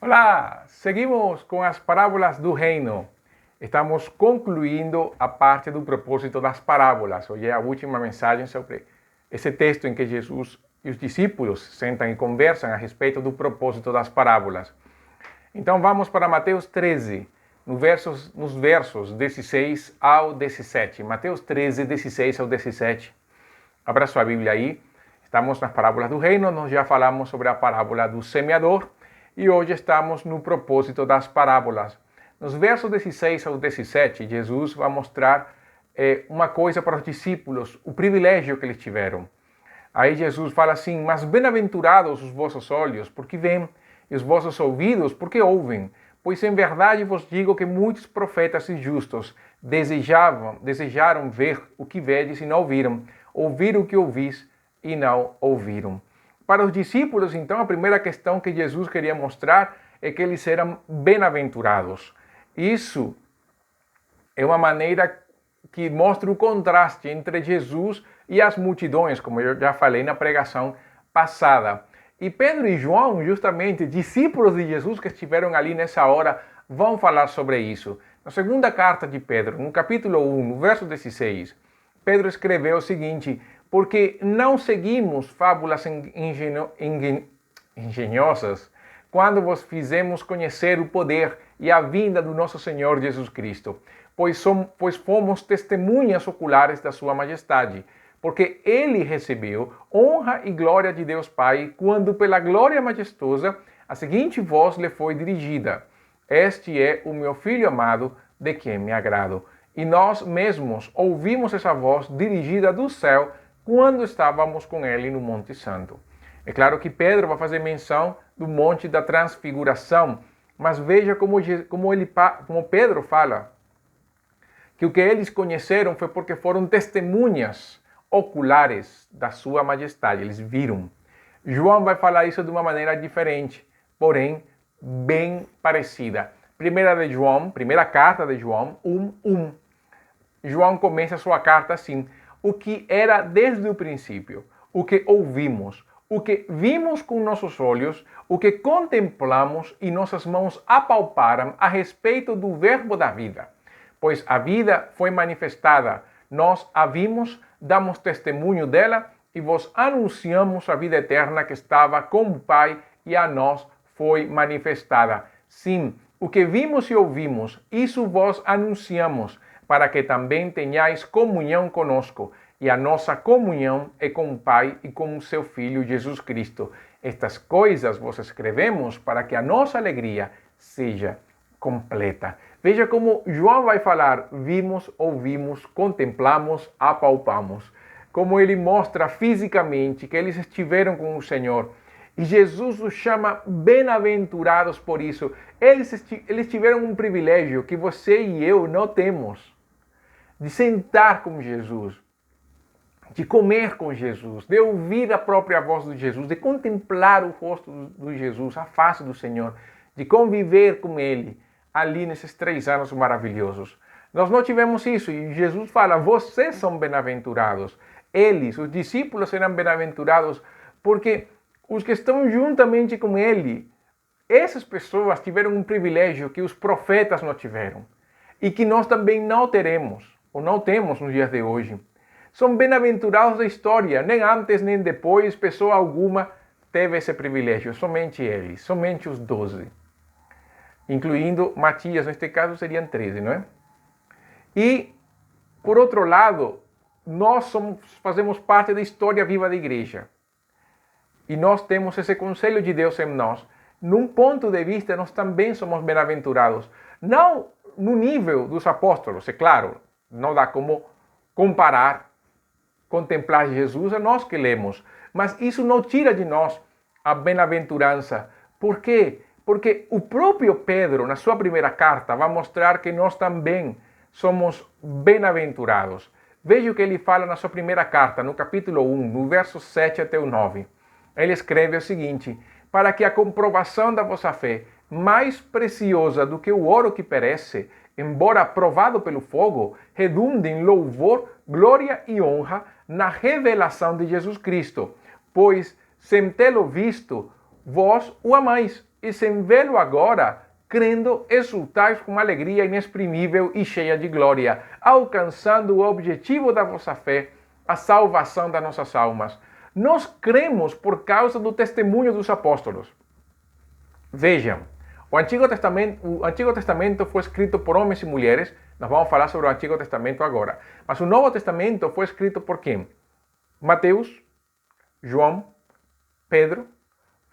Olá, seguimos com as parábolas do reino. Estamos concluindo a parte do propósito das parábolas. Hoje é a última mensagem sobre esse texto em que Jesus e os discípulos sentam e conversam a respeito do propósito das parábolas. Então vamos para Mateus 13, nos versos 16 ao 17. Mateus 13, 16 ao 17. Abra sua Bíblia aí. Estamos nas parábolas do reino, nós já falamos sobre a parábola do semeador. E hoje estamos no propósito das parábolas. Nos versos 16 ao 17, Jesus vai mostrar uma coisa para os discípulos, o privilégio que eles tiveram. Aí Jesus fala assim: mas bem-aventurados os vossos olhos, porque veem, e os vossos ouvidos, porque ouvem. Pois em verdade vos digo que muitos profetas e justos desejaram ver o que vedes e não ouviram, ouvir o que ouvis e não ouviram. Para os discípulos, então, a primeira questão que Jesus queria mostrar é que eles eram bem-aventurados. Isso é uma maneira que mostra o contraste entre Jesus e as multidões, como eu já falei na pregação passada. E Pedro e João, justamente, discípulos de Jesus que estiveram ali nessa hora, vão falar sobre isso. Na segunda carta de Pedro, no capítulo 1, no verso 16, Pedro escreveu o seguinte: porque não seguimos fábulas engenhosas quando vos fizemos conhecer o poder e a vinda do nosso Senhor Jesus Cristo, pois fomos testemunhas oculares da sua majestade, porque ele recebeu honra e glória de Deus Pai, quando pela glória majestosa a seguinte voz lhe foi dirigida: este é o meu Filho amado, de quem me agrado. E nós mesmos ouvimos essa voz dirigida do céu quando estávamos com ele no Monte Santo. É claro que Pedro vai fazer menção do Monte da Transfiguração, mas veja como Pedro fala que o que eles conheceram foi porque foram testemunhas oculares da sua majestade, eles viram. João vai falar isso de uma maneira diferente, porém bem parecida. Primeira carta de João 1:1. João começa a sua carta assim: o que era desde o princípio, o que ouvimos, o que vimos com nossos olhos, o que contemplamos e nossas mãos apalparam a respeito do verbo da vida. Pois a vida foi manifestada, nós a vimos, damos testemunho dela e vos anunciamos a vida eterna que estava com o Pai e a nós foi manifestada. Sim, o que vimos e ouvimos, isso vos anunciamos, para que também tenhais comunhão conosco. E a nossa comunhão é com o Pai e com o seu Filho Jesus Cristo. Estas coisas vos escrevemos para que a nossa alegria seja completa. Veja como João vai falar: vimos, ouvimos, contemplamos, apalpamos. Como ele mostra fisicamente que eles estiveram com o Senhor. E Jesus os chama bem-aventurados por isso. Eles tiveram um privilégio que você e eu não temos. De sentar com Jesus, de comer com Jesus, de ouvir a própria voz de Jesus, de contemplar o rosto de Jesus, a face do Senhor, de conviver com Ele ali nesses 3 anos maravilhosos. Nós não tivemos isso e Jesus fala: vocês são bem-aventurados. Eles, os discípulos, serão bem-aventurados porque os que estão juntamente com Ele, essas pessoas tiveram um privilégio que os profetas não tiveram e que nós também não teremos, ou não temos nos dias de hoje. São bem-aventurados da história, nem antes nem depois pessoa alguma teve esse privilégio, somente eles, somente os 12. Incluindo Matias, neste caso seriam 13, não é? E, por outro lado, nós fazemos parte da história viva da igreja. E nós temos esse conselho de Deus em nós. Num ponto de vista, nós também somos bem-aventurados. Não no nível dos apóstolos, é claro, não dá como comparar, contemplar Jesus a nós que lemos. Mas isso não tira de nós a bem-aventurança. Por quê? Porque o próprio Pedro, na sua primeira carta, vai mostrar que nós também somos bem-aventurados. Veja o que ele fala na sua primeira carta, no capítulo 1, no verso 7 até o 9. Ele escreve o seguinte: para que a comprovação da vossa fé, mais preciosa do que o ouro que perece, embora provado pelo fogo, redunde em louvor, glória e honra na revelação de Jesus Cristo. Pois, sem tê-lo visto, vós o amais. e sem vê-lo agora, crendo, exultais com alegria inexprimível e cheia de glória, alcançando o objetivo da vossa fé, a salvação das nossas almas. Nós cremos por causa do testemunho dos apóstolos. Vejam, o Antigo Testamento foi escrito por homens e mulheres. Nós vamos falar sobre o Antigo Testamento agora. Mas o Novo Testamento foi escrito por quem? Mateus, João, Pedro,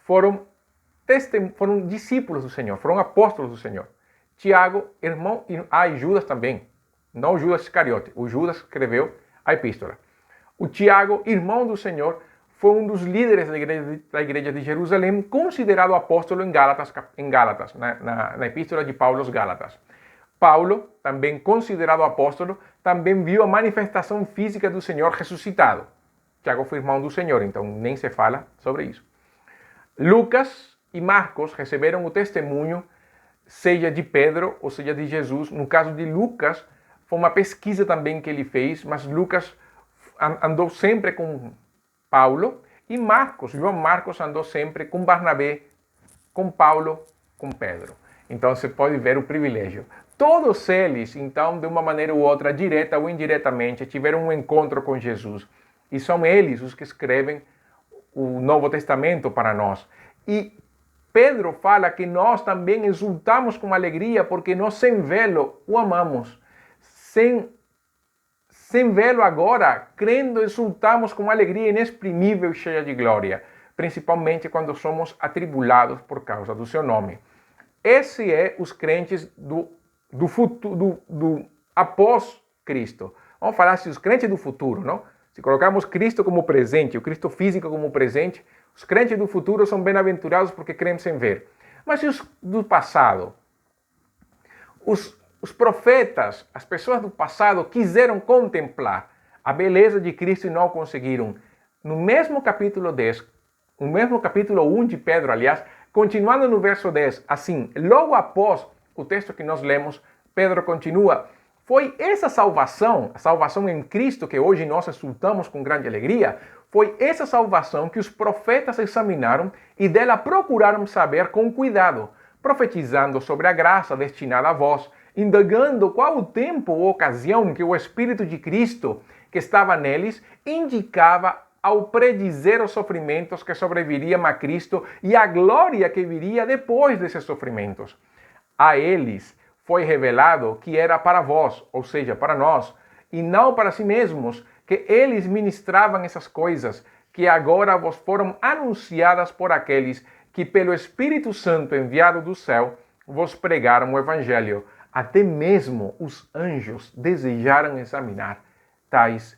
foram discípulos do Senhor, foram apóstolos do Senhor. Tiago, irmão, e Judas também. Não Judas Iscariote, o Judas escreveu a epístola. O Tiago, irmão do Senhor, foi um dos líderes da igreja de Jerusalém, considerado apóstolo em Gálatas, na epístola de Paulo aos Gálatas. Paulo, também considerado apóstolo, também viu a manifestação física do Senhor ressuscitado. Tiago foi irmão do Senhor, então nem se fala sobre isso. Lucas e Marcos receberam o testemunho, seja de Pedro ou seja de Jesus. No caso de Lucas, foi uma pesquisa também que ele fez, mas Lucas andou sempre com Paulo, e João Marcos andou sempre com Barnabé, com Paulo, com Pedro. Então você pode ver o privilégio. Todos eles, então, de uma maneira ou outra, direta ou indiretamente, tiveram um encontro com Jesus. E são eles os que escrevem o Novo Testamento para nós. E Pedro fala que nós também exultamos com alegria porque nós, sem vê-lo, o amamos. Sem vê-lo agora, crendo, exultamos com alegria inexprimível e cheia de glória, principalmente quando somos atribulados por causa do seu nome. Esse é os crentes do futuro, do após Cristo. Vamos falar assim, os crentes do futuro, não? Se colocamos Cristo como presente, o Cristo físico como presente, os crentes do futuro são bem-aventurados porque creem sem ver. Mas e os do passado? Os profetas, as pessoas do passado quiseram contemplar a beleza de Cristo e não conseguiram. No mesmo capítulo 10, no mesmo capítulo 1 de Pedro, aliás, continuando no verso 10, assim, logo após o texto que nós lemos, Pedro continua: foi essa salvação, a salvação em Cristo que hoje nós exultamos com grande alegria, foi essa salvação que os profetas examinaram e dela procuraram saber com cuidado, profetizando sobre a graça destinada a vós, indagando qual o tempo ou ocasião que o Espírito de Cristo, que estava neles, indicava ao predizer os sofrimentos que sobreviriam a Cristo e a glória que viria depois desses sofrimentos. A eles foi revelado que era para vós, ou seja, para nós, e não para si mesmos, que eles ministravam essas coisas, que agora vos foram anunciadas por aqueles que pelo Espírito Santo enviado do céu vos pregaram o Evangelho. Até mesmo os anjos desejaram examinar tais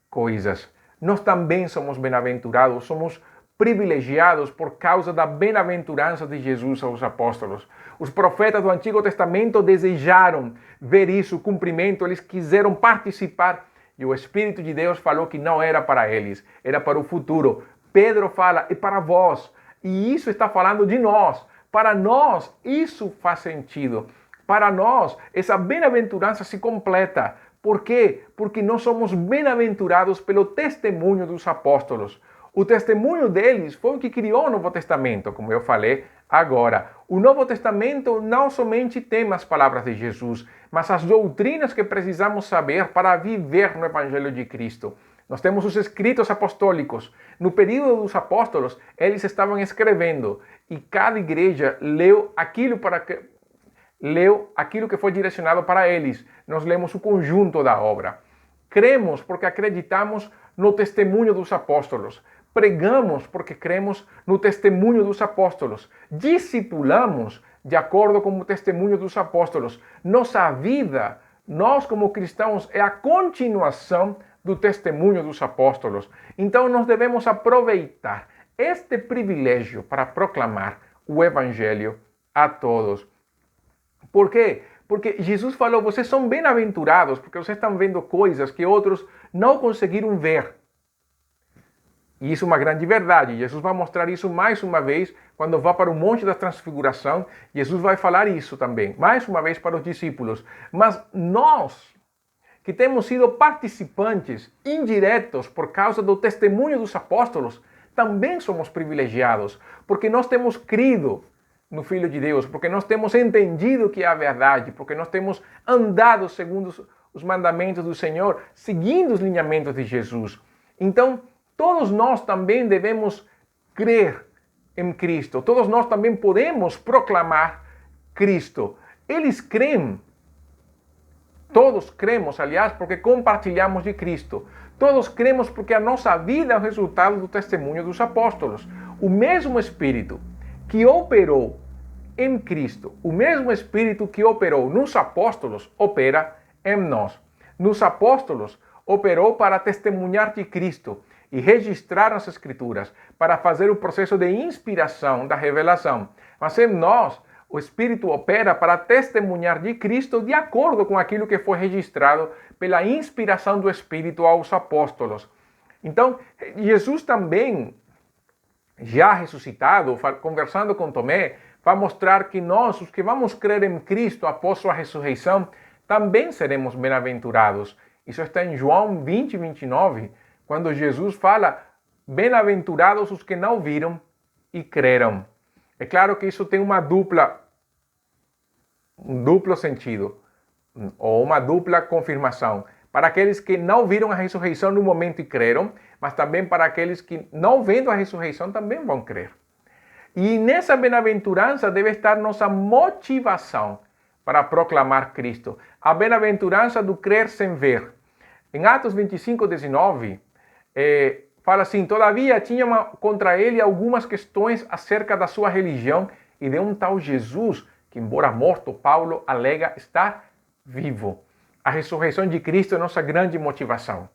coisas. Nós também somos bem-aventurados, somos privilegiados por causa da bem-aventurança de Jesus aos apóstolos. Os profetas do Antigo Testamento desejaram ver isso, o cumprimento, eles quiseram participar. E o Espírito de Deus falou que não era para eles, era para o futuro. Pedro fala, é para vós. E isso está falando de nós. Para nós, isso faz sentido. Para nós, essa bem-aventurança se completa. Por quê? Porque nós somos bem-aventurados pelo testemunho dos apóstolos. O testemunho deles foi o que criou o Novo Testamento, como eu falei agora. O Novo Testamento não somente tem as palavras de Jesus, mas as doutrinas que precisamos saber para viver no Evangelho de Cristo. Nós temos os escritos apostólicos. No período dos apóstolos, eles estavam escrevendo e cada igreja leu aquilo que foi direcionado para eles. Nós lemos o conjunto da obra. Cremos porque acreditamos no testemunho dos apóstolos. Pregamos porque cremos no testemunho dos apóstolos. Discipulamos de acordo com o testemunho dos apóstolos. Nossa vida, nós como cristãos, é a continuação do testemunho dos apóstolos. Então nós devemos aproveitar este privilégio para proclamar o Evangelho a todos. Por quê? Porque Jesus falou, vocês são bem-aventurados porque vocês estão vendo coisas que outros não conseguiram ver. E isso é uma grande verdade. Jesus vai mostrar isso mais uma vez quando vá para o Monte da Transfiguração. Jesus vai falar isso também, mais uma vez para os discípulos. Mas nós, que temos sido participantes indiretos por causa do testemunho dos apóstolos, também somos privilegiados, porque nós temos crido no Filho de Deus, porque nós temos entendido que é a verdade, porque nós temos andado segundo os mandamentos do Senhor, seguindo os lineamentos de Jesus. Então, todos nós também devemos crer em Cristo. Todos nós também podemos proclamar Cristo. Eles creem. Todos cremos, aliás, porque compartilhamos de Cristo. Todos cremos porque a nossa vida é o resultado do testemunho dos apóstolos. O mesmo Espírito que operou em Cristo, o mesmo Espírito que operou nos apóstolos, opera em nós. Nos apóstolos, operou para testemunhar de Cristo e registrar as Escrituras, para fazer o processo de inspiração da revelação. Mas em nós, o Espírito opera para testemunhar de Cristo de acordo com aquilo que foi registrado pela inspiração do Espírito aos apóstolos. Então, Jesus também, já ressuscitado, conversando com Tomé, vai mostrar que nós, os que vamos crer em Cristo após sua ressurreição, também seremos bem-aventurados. Isso está em João 20, 29, quando Jesus fala: bem-aventurados os que não viram e creram. É claro que isso tem um duplo sentido, ou uma dupla confirmação. Para aqueles que não viram a ressurreição no momento e creram, mas também para aqueles que, não vendo a ressurreição, também vão crer. E nessa bem-aventurança deve estar nossa motivação para proclamar Cristo. A bem-aventurança do crer sem ver. Em Atos 25, 19, fala assim: todavia tinha contra ele algumas questões acerca da sua religião e de um tal Jesus, que embora morto, Paulo alega estar vivo. A ressurreição de Cristo é nossa grande motivação.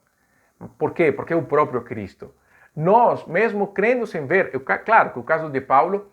Por quê? Porque é o próprio Cristo. Nós, mesmo crendo sem ver, claro que o caso de Paulo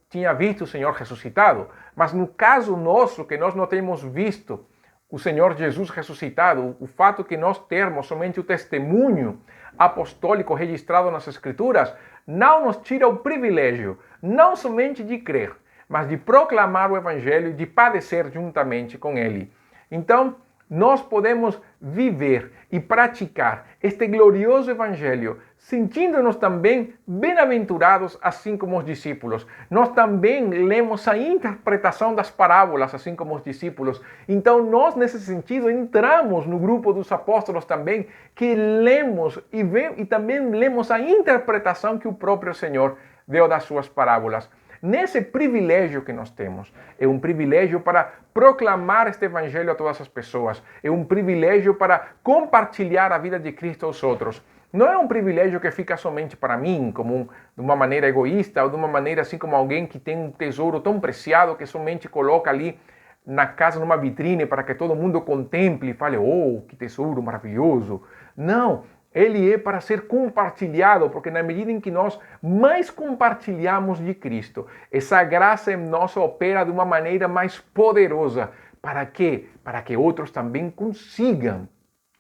tinha visto o Senhor ressuscitado, mas no caso nosso, que nós não temos visto o Senhor Jesus ressuscitado, o fato que nós termos somente o testemunho apostólico registrado nas Escrituras, não nos tira o privilégio, não somente de crer, mas de proclamar o Evangelho e de padecer juntamente com ele. Então, nós podemos viver e praticar este glorioso Evangelho, sentindo-nos também bem-aventurados, assim como os discípulos. Nós também lemos a interpretação das parábolas, assim como os discípulos. Então, nós, nesse sentido, entramos no grupo dos apóstolos também, que lemos e também lemos a interpretação que o próprio Senhor deu das suas parábolas. Nesse privilégio que nós temos, é um privilégio para proclamar este Evangelho a todas as pessoas, é um privilégio para compartilhar a vida de Cristo aos outros. Não é um privilégio que fica somente para mim, de uma maneira egoísta, ou de uma maneira assim como alguém que tem um tesouro tão preciado que somente coloca ali na casa, numa vitrine, para que todo mundo contemple e fale: oh, que tesouro maravilhoso. Não. Ele é para ser compartilhado, porque na medida em que nós mais compartilhamos de Cristo, essa graça em nós opera de uma maneira mais poderosa. Para quê? Para que outros também consigam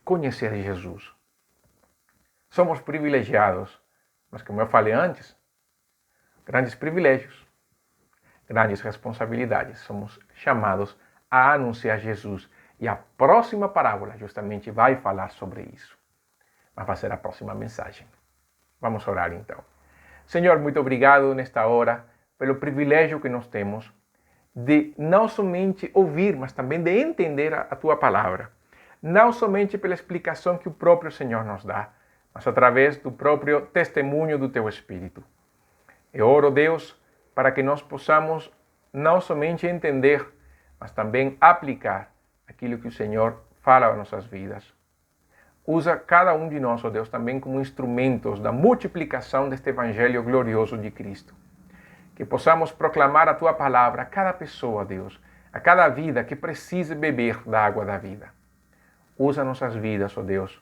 conhecer Jesus. Somos privilegiados, mas como eu falei antes, grandes privilégios, grandes responsabilidades. Somos chamados a anunciar Jesus. E a próxima parábola justamente vai falar sobre isso. Mas vai ser a próxima mensagem. Vamos orar então. Senhor, muito obrigado nesta hora pelo privilégio que nós temos de não somente ouvir, mas também de entender a Tua palavra. Não somente pela explicação que o próprio Senhor nos dá, mas através do próprio testemunho do Teu Espírito. Eu oro, Deus, para que nós possamos não somente entender, mas também aplicar aquilo que o Senhor fala às nossas vidas. Usa cada um de nós, ó Deus, também como instrumentos da multiplicação deste Evangelho glorioso de Cristo. Que possamos proclamar a Tua palavra a cada pessoa, Deus, a cada vida que precise beber da água da vida. Usa nossas vidas, ó Deus,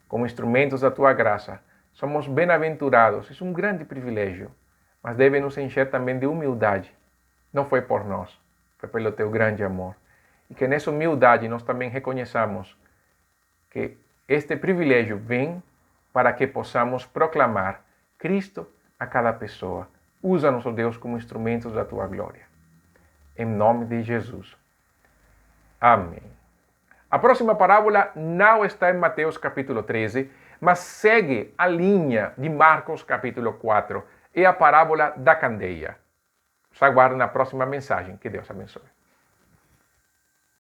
como instrumentos da Tua graça. Somos bem-aventurados, isso é um grande privilégio, mas deve nos encher também de humildade. Não foi por nós, foi pelo Teu grande amor. E que nessa humildade nós também reconheçamos que este privilégio vem para que possamos proclamar Cristo a cada pessoa. Usa-nos, ó Deus, como instrumentos da Tua glória. Em nome de Jesus. Amém. A próxima parábola não está em Mateus capítulo 13, mas segue a linha de Marcos capítulo 4. É a parábola da candeia. Os aguardo na próxima mensagem. Que Deus abençoe.